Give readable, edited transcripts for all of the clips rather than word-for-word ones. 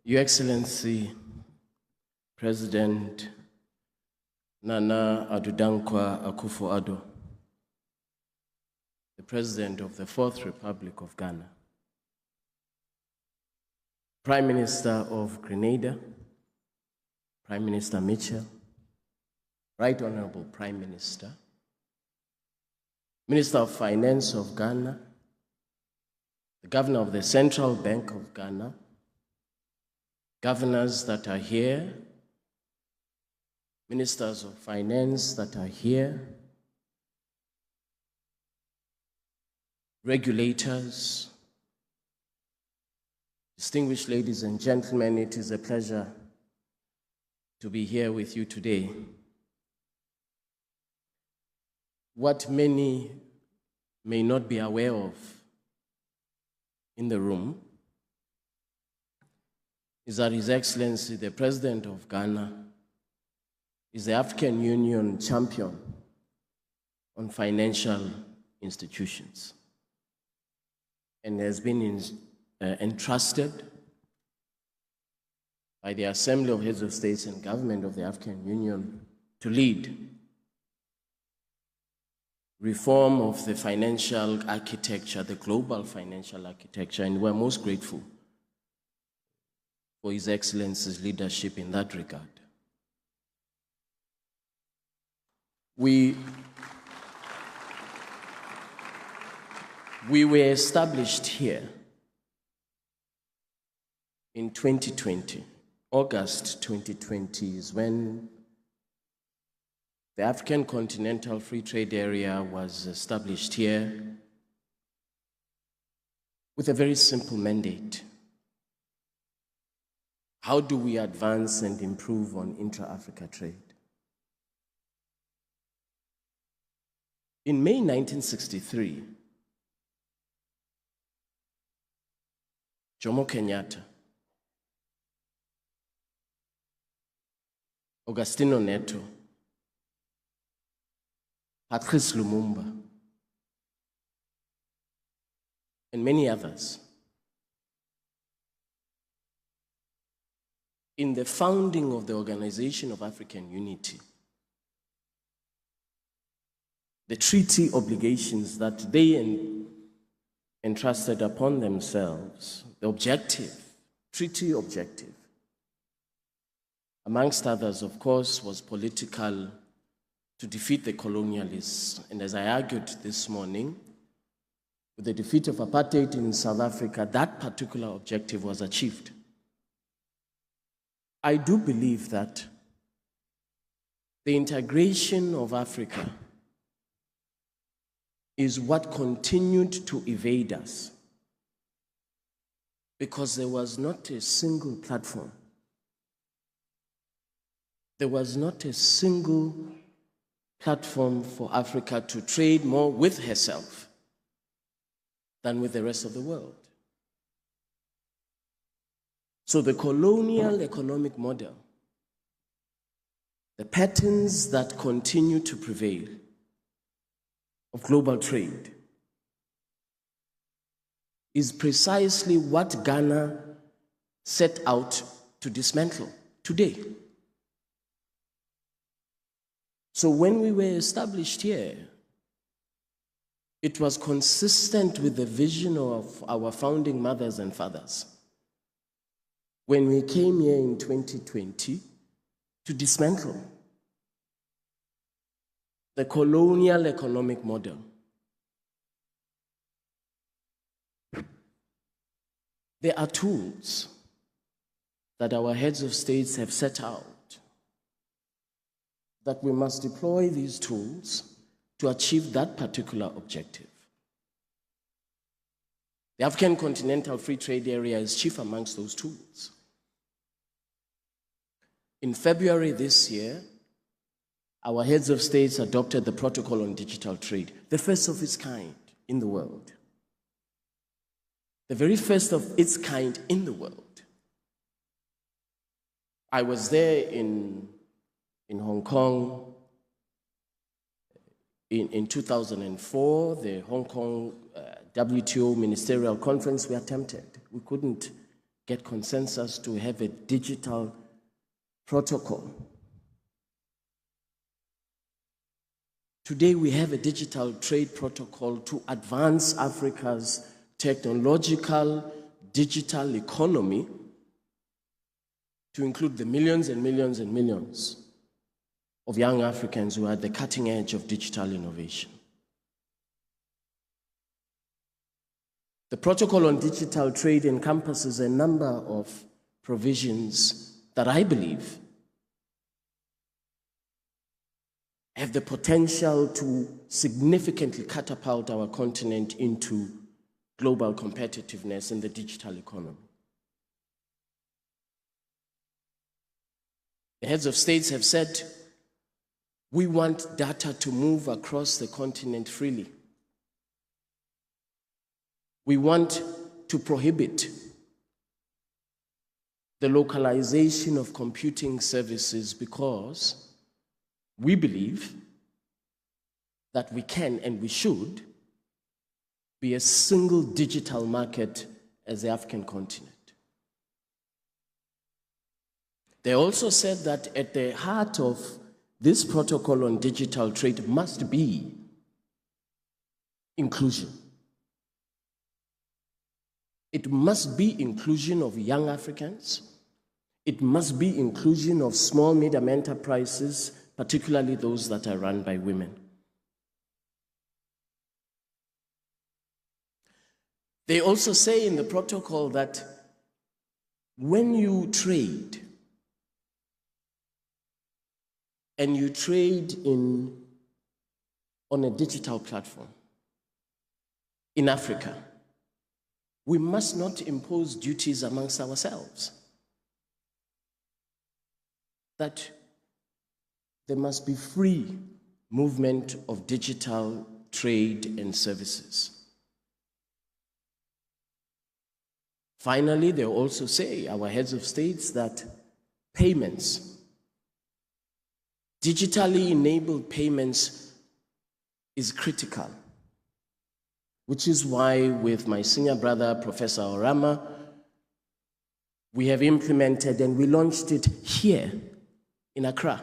Your Excellency, President Nana Addo Dankwa Akufo-Addo, the President of the Fourth Republic of Ghana, Prime Minister of Grenada, Prime Minister Mitchell, Right Honorable Prime Minister, Minister of Finance of Ghana, the Governor of the Central Bank of Ghana, governors that are here, ministers of finance that are here, regulators, distinguished ladies and gentlemen, it is a pleasure to be here with you today. What many may not be aware of in the room is that His Excellency, the President of Ghana, is the African Union champion on financial institutions and has been entrusted by the Assembly of Heads of States and Government of the African Union to lead reform of the financial architecture, the global financial architecture, and we're most grateful for His Excellency's leadership in that regard. We were established here in 2020. August 2020 is when the African Continental Free Trade Area was established here with a very simple mandate. How do we advance and improve on intra-Africa trade? In May 1963, Jomo Kenyatta, Augustino Neto, Patrice Lumumba, and many others, in the founding of the Organization of African Unity, the treaty obligations that they entrusted upon themselves, the objective, treaty objective, amongst others, of course, was political, to defeat the colonialists. And as I argued this morning, with the defeat of apartheid in South Africa, that particular objective was achieved. I do believe that the integration of Africa is what continued to evade us, because there was not a single platform. There was not a single platform for Africa to trade more with herself than with the rest of the world. So the colonial economic model, the patterns that continue to prevail of global trade, is precisely what Ghana set out to dismantle today. So when we were established here, it was consistent with the vision of our founding mothers and fathers when we came here in 2020 to dismantle the colonial economic model. There are tools that our heads of states have set out that we must deploy these tools to achieve that particular objective. The African Continental Free Trade Area is chief amongst those tools. In February this year, our heads of states adopted the Protocol on Digital Trade, the first of its kind in the world. The very first of its kind in the world. I was there in Hong Kong in 2004, the Hong Kong WTO ministerial conference. We attempted. We couldn't get consensus to have a digital protocol. Today we have a digital trade protocol to advance Africa's technological digital economy to include the millions and millions and millions of young Africans who are at the cutting edge of digital innovation. The protocol on digital trade encompasses a number of provisions that I believe have the potential to significantly catapult our continent into global competitiveness in the digital economy. The heads of states have said, we want data to move across the continent freely. We want to prohibit the localization of computing services because we believe that we can and we should be a single digital market as the African continent. They also said that at the heart of this protocol on digital trade must be inclusion. It must be inclusion of young Africans. It must be inclusion of small, medium enterprises, particularly those that are run by women. They also say in the protocol that when you trade, and you trade on a digital platform in Africa, we must not impose duties amongst ourselves. That there must be free movement of digital trade and services. Finally, they also say, our heads of states, that payments, digitally enabled payments, is critical, which is why with my senior brother, Professor Orama, we have implemented and we launched it here in Accra,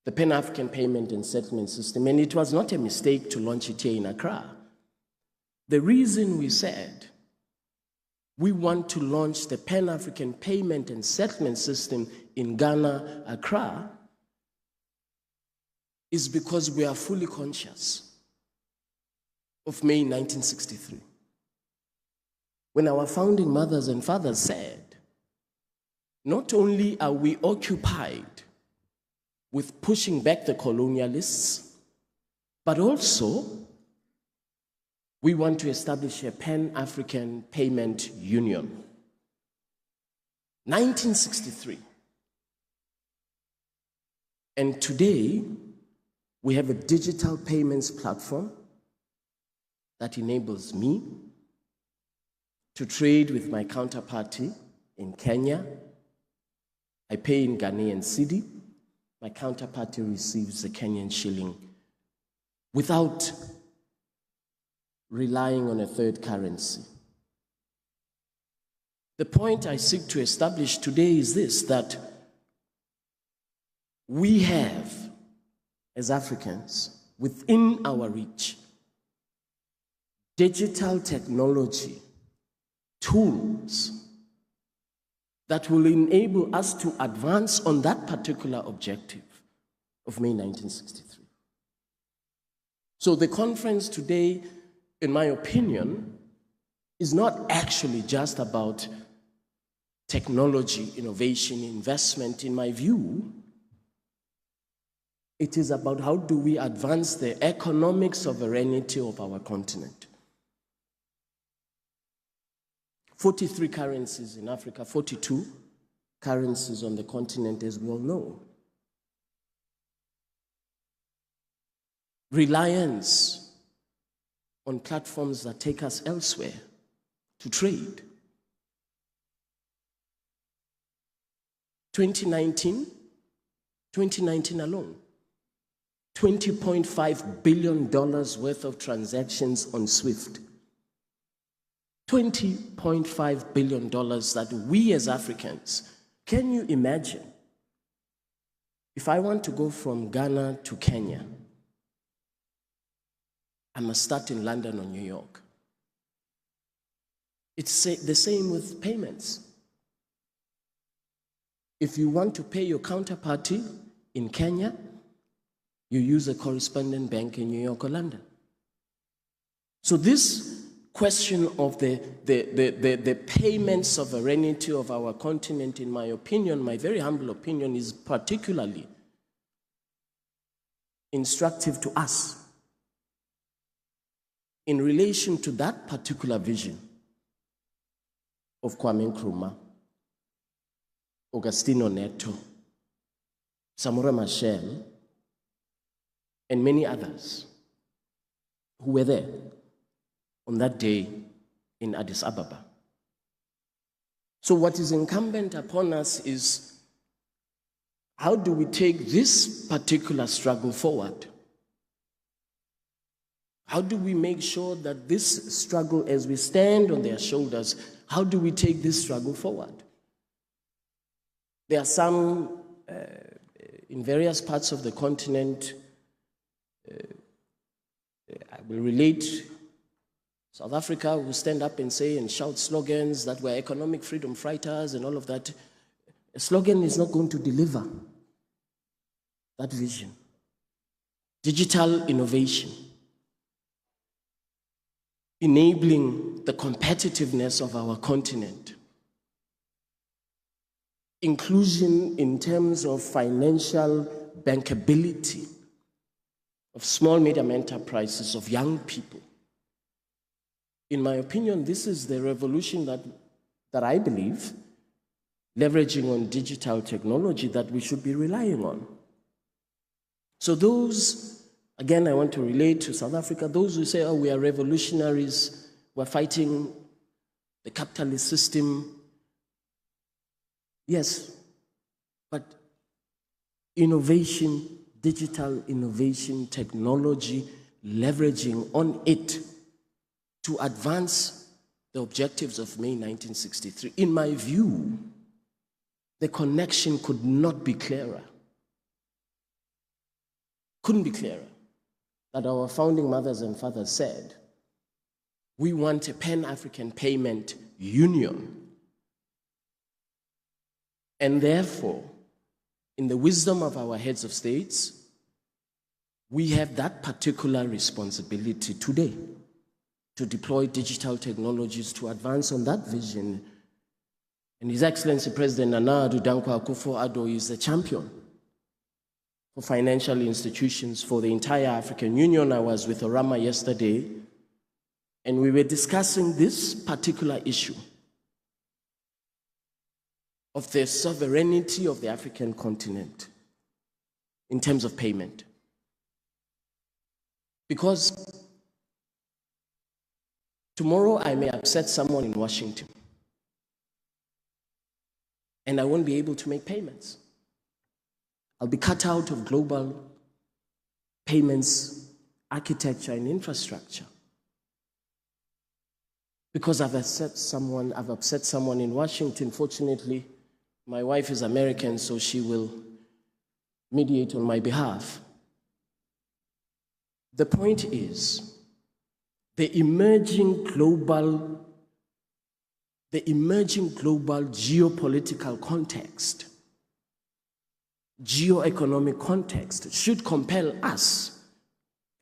the Pan-African Payment and Settlement System, and it was not a mistake to launch it here in Accra. The reason we said we want to launch the Pan-African Payment and Settlement System in Ghana, Accra, is because we are fully conscious of May 1963, when our founding mothers and fathers said, not only are we occupied with pushing back the colonialists, but also we want to establish a Pan-African Payment Union. 1963. And today, we have a digital payments platform that enables me to trade with my counterparty in Kenya. I pay in Ghanaian cedi. My counterparty receives the Kenyan shilling without relying on a third currency. The point I seek to establish today is this, that we have, as Africans, within our reach, digital technology, tools that will enable us to advance on that particular objective of May 1963. So the conference today, in my opinion, is not actually just about technology, innovation, investment. In my view, it is about how do we advance the economic sovereignty of our continent. 43 currencies in Africa, 42 currencies on the continent, as we all know. Reliance on platforms that take us elsewhere to trade. 2019 alone, $20.5 billion worth of transactions on SWIFT. $20.5 billion that we as Africans, can you imagine? If I want to go from Ghana to Kenya, I must start in London or New York. It's the same with payments. If you want to pay your counterparty in Kenya, you use a correspondent bank in New York or London. So this question of the payment sovereignty of our continent, in my opinion, my very humble opinion, is particularly instructive to us in relation to that particular vision of Kwame Nkrumah, Augustino Neto, Samora Machel, and many others who were there on that day in Addis Ababa. So what is incumbent upon us is, how do we take this particular struggle forward? How do we make sure that this struggle, as we stand on their shoulders, how do we take this struggle forward? There are some in various parts of the continent, I will relate, South Africa will stand up and say and shout slogans that we're economic freedom fighters and all of that. A slogan is not going to deliver that vision. Digital innovation, enabling the competitiveness of our continent, inclusion in terms of financial bankability of small, medium enterprises, of young people. In my opinion, this is the revolution that I believe, leveraging on digital technology, that we should be relying on. So those, again, I want to relate to South Africa, those who say, oh, we are revolutionaries, we're fighting the capitalist system. Yes, but innovation, digital innovation, technology, leveraging on it to advance the objectives of May 1963. In my view, the connection could not be clearer. Couldn't be clearer. That our founding mothers and fathers said, we want a Pan-African payment union. And therefore, in the wisdom of our heads of states, we have that particular responsibility today to deploy digital technologies to advance on that vision. And His Excellency President Nana Addo Dankwa Akufo-Addo is the champion for financial institutions for the entire African Union. I was with Orama yesterday, and we were discussing this particular issue of the sovereignty of the African continent in terms of payment. Because tomorrow I may upset someone in Washington, and I won't be able to make payments. I'll be cut out of global payments, architecture, and infrastructure. Because I've upset someone in Washington. Fortunately, my wife is American, so she will mediate on my behalf. The point is, the emerging global geopolitical context, geoeconomic context should compel us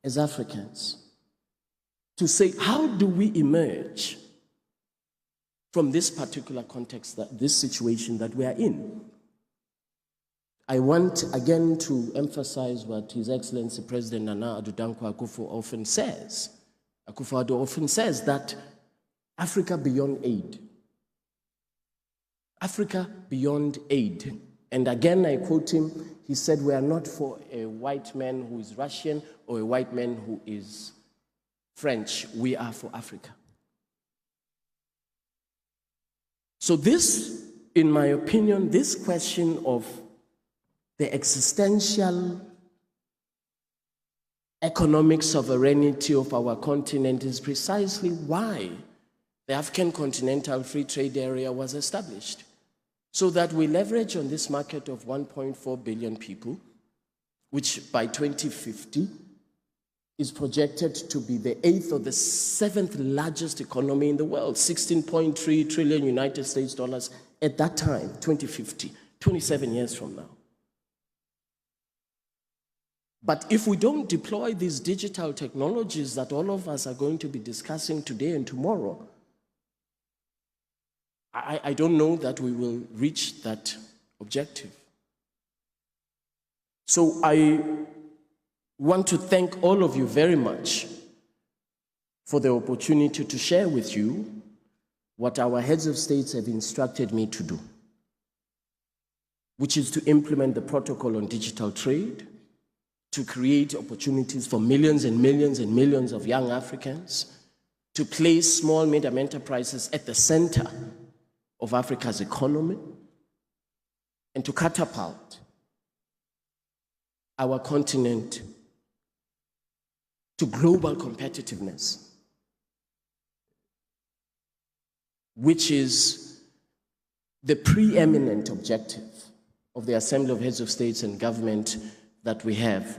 as Africans to say, how do we emerge from this particular context, this situation that we are in? I want again to emphasize what His Excellency President Nana Addo Dankwa Akufo often says. Akufo-Addo often says that Africa beyond aid. Africa beyond aid. And again, I quote him, he said, we are not for a white man who is Russian or a white man who is French. We are for Africa. So this, in my opinion, this question of the existential economic sovereignty of our continent is precisely why the African Continental Free Trade Area was established, so that we leverage on this market of 1.4 billion people, which by 2050 is projected to be the 8th or the 7th largest economy in the world, 16.3 trillion United States dollars at that time, 2050, 27 years from now. But if we don't deploy these digital technologies that all of us are going to be discussing today and tomorrow, I don't know that we will reach that objective. So I want to thank all of you very much for the opportunity to share with you what our heads of states have instructed me to do, which is to implement the protocol on digital trade, to create opportunities for millions and millions and millions of young Africans, to place small, medium enterprises at the center of Africa's economy, and to catapult our continent to global competitiveness, which is the preeminent objective of the Assembly of Heads of States and Government that we have.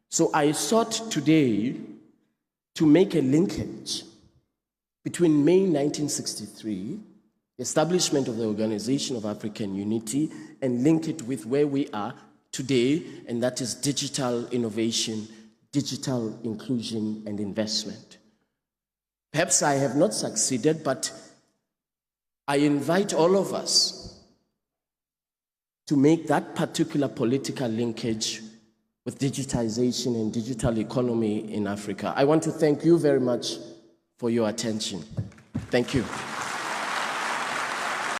So I sought today to make a linkage between May 1963, the establishment of the Organization of African Unity, and link it with where we are today, and that is digital innovation, digital inclusion and investment. Perhaps I have not succeeded, but I invite all of us to make that particular political linkage with digitization and digital economy in Africa. I want to thank you very much for your attention. Thank you.